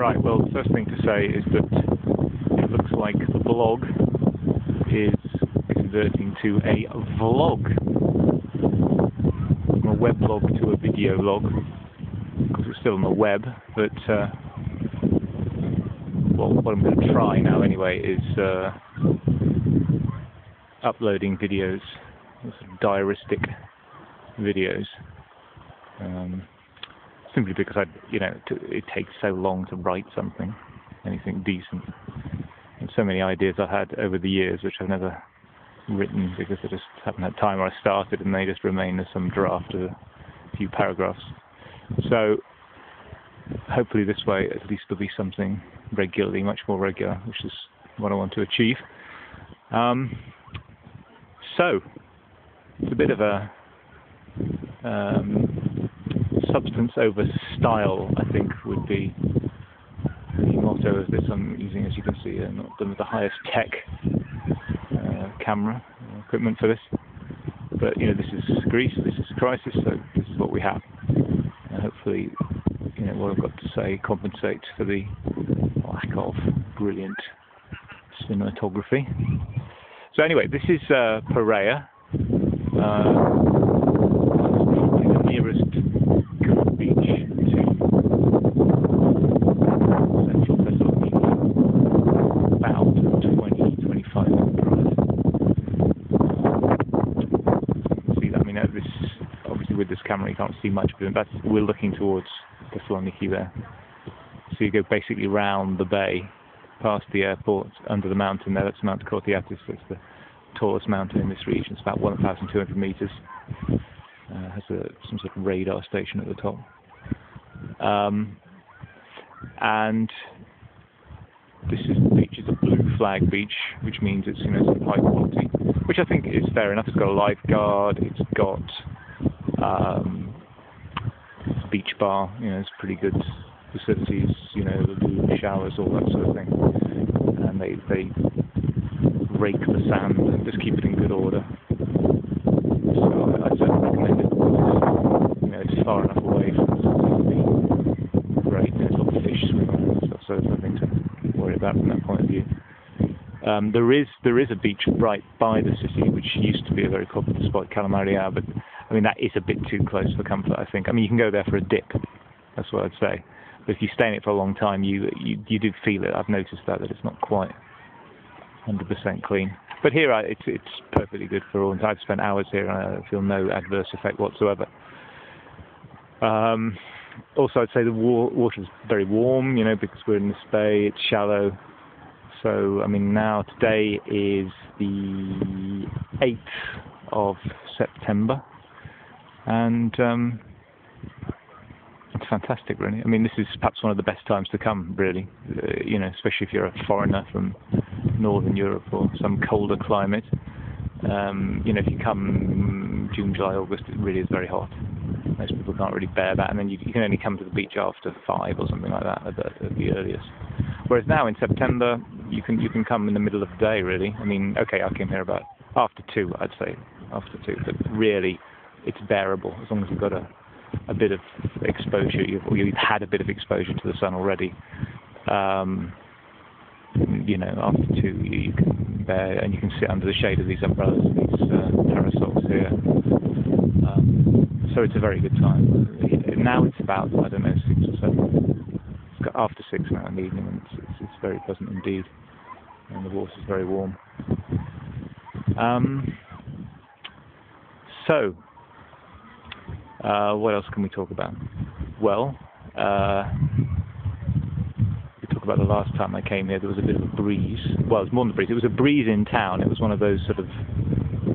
Right, well, the first thing to say is that it looks like the blog is converting to a vlog. From a web log to a video log, because it's still on the web, but well, what I'm going to try now anyway is uploading videos, sort of diaristic videos. Simply because it takes so long to write something, anything decent. And so many ideas I had over the years which I've never written because I just haven't had time, or I started and they just remain as some draft of a few paragraphs. So hopefully this way at least there'll be something regularly, much more regular, which is what I want to achieve. So it's a bit of a substance over style, I think, would be the motto of this. I'm using, as you can see, not the highest tech camera equipment for this, but this is Greece, this is crisis, so this is what we have. And hopefully, what I've got to say compensates for the lack of brilliant cinematography. So anyway, this is Parea. The nearest beach to central Thessaloniki, about 20-25 minute drive. See that? I mean, this obviously with this camera you can't see much of it. We're looking towards Thessaloniki there. So you go basically round the bay, past the airport, under the mountain there. That's Mount Kortiatis. That's the tallest mountain in this region. It's about 1,200 meters. Has some sort of radar station at the top. And this is the beach. It's a blue flag beach, which means it's some high quality, which I think is fair enough. It's got a lifeguard. It's got a beach bar. It's pretty good facilities. The showers, all that sort of thing. And they rake the sand and just keep it in good order. So I certainly recommend it. It's far enough away from the great. There's a lot of fish swimming and stuff, so there's nothing to worry about from that point of view. There is a beach right by the city, which used to be a very popular spot, Parea, but I mean that is a bit too close for comfort, I think. I mean, you can go there for a dip. That's what I'd say. But if you stay in it for a long time, you do feel it. I've noticed that it's not quite 100% clean. But here it's perfectly good for all. I've spent hours here and I feel no adverse effect whatsoever. Also, I'd say the water is very warm, because we're in this bay. It's shallow. So, I mean, now today is the 8th of September, and it's fantastic, really. I mean, this is perhaps one of the best times to come, really. Especially if you're a foreigner from Northern Europe or some colder climate. If you come June, July, August, it really is very hot. Most people can't really bear that, and then you can only come to the beach after 5 or something like that at the earliest. Whereas now in September, you can come in the middle of the day, really. I mean, okay, I came here about after 2, I'd say, after 2, but really, it's bearable as long as you've got a bit of exposure, you've had a bit of exposure to the sun already. After 2, you can bear, and you can sit under the shade of these umbrellas, these parasols here. So it's a very good time. Now it's about, I don't know, 6 or 7. It's got after 6 now in the evening, and it's very pleasant indeed. And the water's very warm. So, what else can we talk about? Well, we talked about the last time I came here. There was a bit of a breeze. Well, it was more than a breeze. It was a breeze in town. It was one of those sort of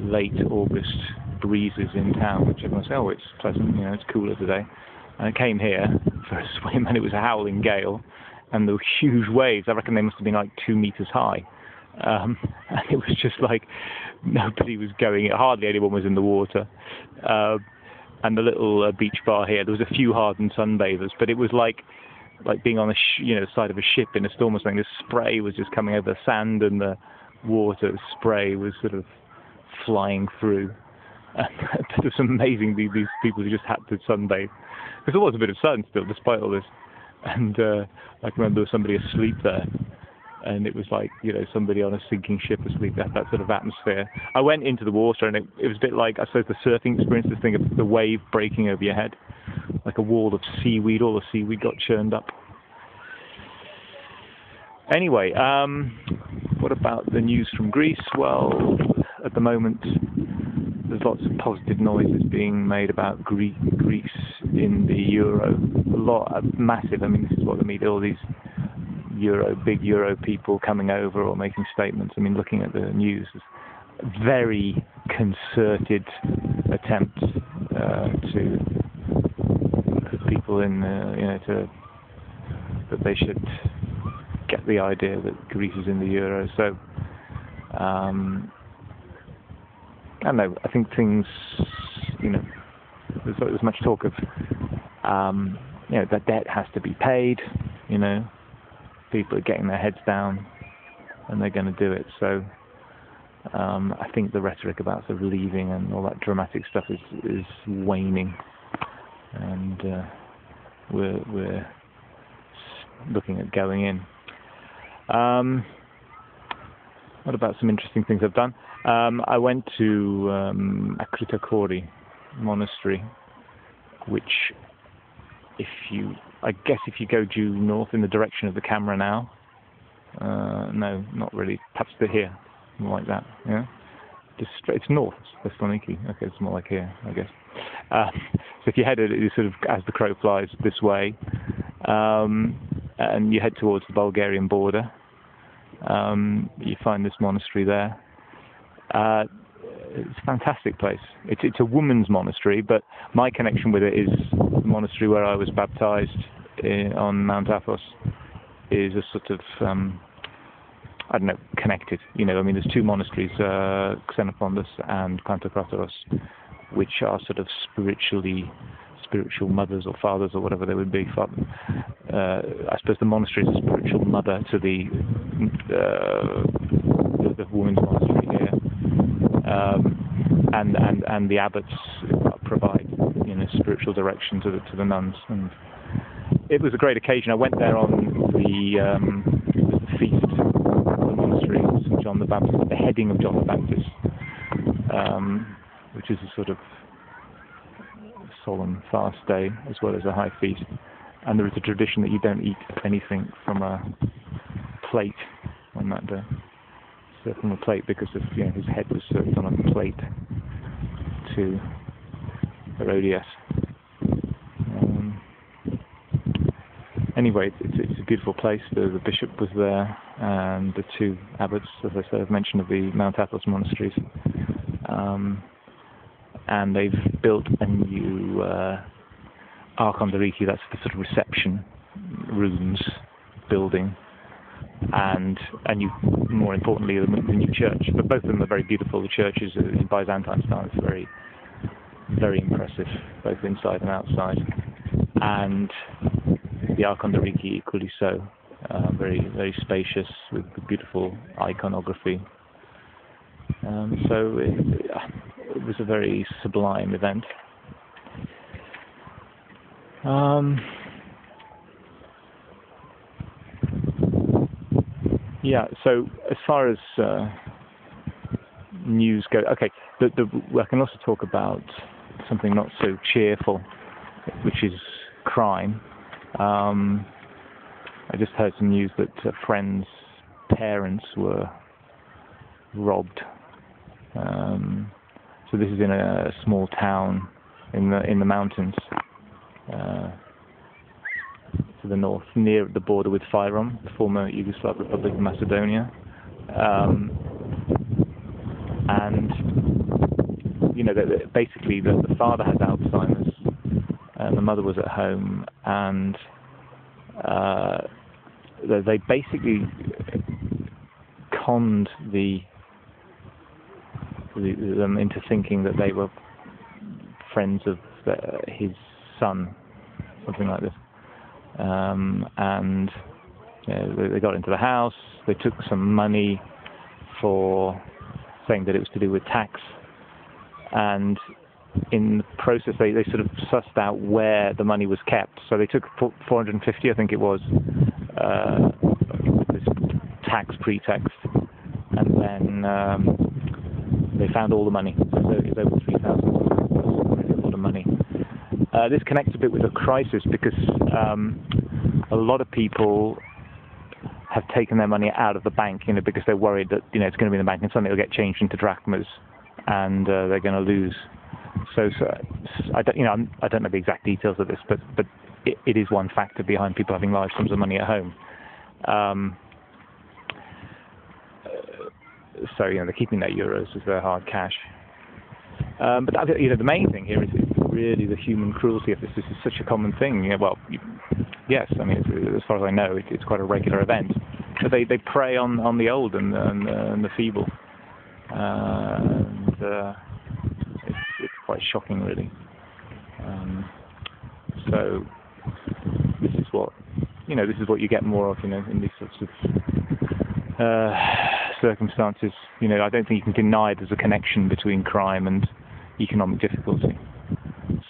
late August breezes in town, which everyone says, oh, it's pleasant, it's cooler today. And I came here for a swim, and it was a howling gale, and there were huge waves. I reckon they must have been like 2 meters high. And it was just like nobody was going. Hardly anyone was in the water. And the little beach bar here, there was a few hardened sunbathers, but it was like being on the side of a ship in a storm or something. The spray was just coming over the sand, and the water spray was sort of flying through. And it was amazing, these people who just had to sunbathe. Because there was a bit of sun still, despite all this. and I can remember there was somebody asleep there, and it was like, you know, somebody on a sinking ship asleep. That sort of atmosphere. I went into the water, and it was a bit like, I suppose, the surfing experience. This thing of the wave breaking over your head, like a wall of seaweed. All the seaweed got churned up. Anyway, what about the news from Greece? Well, at the moment, there's lots of positive noises being made about Greece in the euro. A lot, massive. I mean, this is what the media, all these big euro people coming over or making statements. I mean, looking at the news, very concerted attempts to put people in, you know, that they should get the idea that Greece is in the euro. So, I don't know. I think things, you know, there's much talk of, you know, that debt has to be paid. You know, people are getting their heads down, and they're going to do it. So, I think the rhetoric about sort of leaving and all that dramatic stuff is waning, and we're looking at going in. What about some interesting things I've done? I went to Akritokori Monastery, which, I guess if you go due north in the direction of the camera now, no, not really, perhaps to here, more like that, yeah? It's north, Thessaloniki, okay, it's more like here, I guess. So if you headed sort of as the crow flies this way, and you head towards the Bulgarian border, you find this monastery there. It's a fantastic place. It's a woman's monastery, but my connection with it is the monastery where I was baptized on Mount Athos. Is a sort of, I don't know, connected. You know, I mean, there's two monasteries, Xenophontus and Pantokratoros, which are sort of spiritual mothers or fathers or whatever they would be. I suppose the monastery is a spiritual mother to the women's monastery here, and the abbots provide, you know, spiritual direction to the nuns. And it was a great occasion. I went there on the feast of the monastery, St. John the Baptist, the beheading of John the Baptist, which is a sort of solemn fast day as well as a high feast. And there is a tradition that you don't eat anything from a plate on that day. Served from a plate because of, you know, his head was served on a plate to Herodias. Anyway, it's a beautiful place. The bishop was there, and the two abbots, as I said, I've mentioned, of the Mount Athos monasteries. And they've built a new Akritokori, that's the sort of reception rooms building, and more importantly, the new church. But both of them are very beautiful. The church is in Byzantine style. It's very, very impressive, both inside and outside. And the Akritokori equally so, very, very spacious with beautiful iconography. So it was a very sublime event. Yeah, so as far as news go, okay, I can also talk about something not so cheerful, which is crime. I just heard some news that friends' parents were robbed. So this is in a small town in the mountains to the north, near the border with Fyrom, the former Yugoslav Republic of Macedonia. And you know, basically the father has Alzheimer's, and the mother was at home, and they basically conned them into thinking that they were friends of his son, something like this. And you know, they got into the house. They took some money for saying that it was to do with tax, and in the process, they sort of sussed out where the money was kept. So they took 450, I think it was, with this tax pretext, and then they found all the money. So it's over 3,000. A lot of money. This connects a bit with the crisis because a lot of people have taken their money out of the bank, because they're worried that it's going to be in the bank and suddenly it'll get changed into drachmas, and they're going to lose. So I don't know the exact details of this, but it is one factor behind people having large sums of money at home. So they're keeping their euros as their hard cash. But the main thing here is really the human cruelty of this. This is such a common thing. Yes, I mean, as far as I know, it's quite a regular event. But they prey on the old and the feeble, and it's quite shocking, really. So this is what you get more of, in these sorts of circumstances. I don't think you can deny there's a connection between crime and economic difficulty.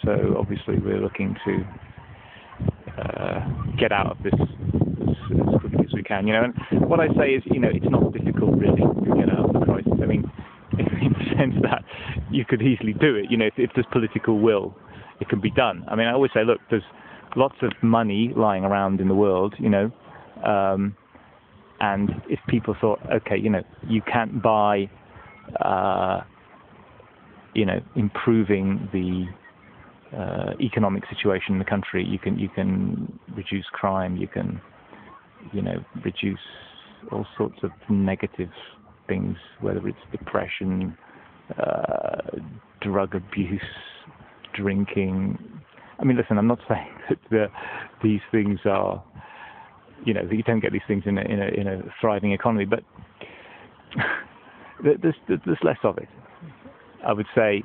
So obviously we're looking to get out of this as quickly as we can. And what I say is, it's not difficult really to get out of the crisis. I mean, in the sense that you could easily do it. If there's political will, it can be done. I mean, I always say, look, there's lots of money lying around in the world, and if people thought, okay, you can't buy, improving the economic situation in the country, you can reduce crime, you can, reduce all sorts of negative things, whether it's depression, drug abuse, drinking. I mean, listen, I'm not saying that these things are, that you don't get these things in a thriving economy, but there's less of it. I would say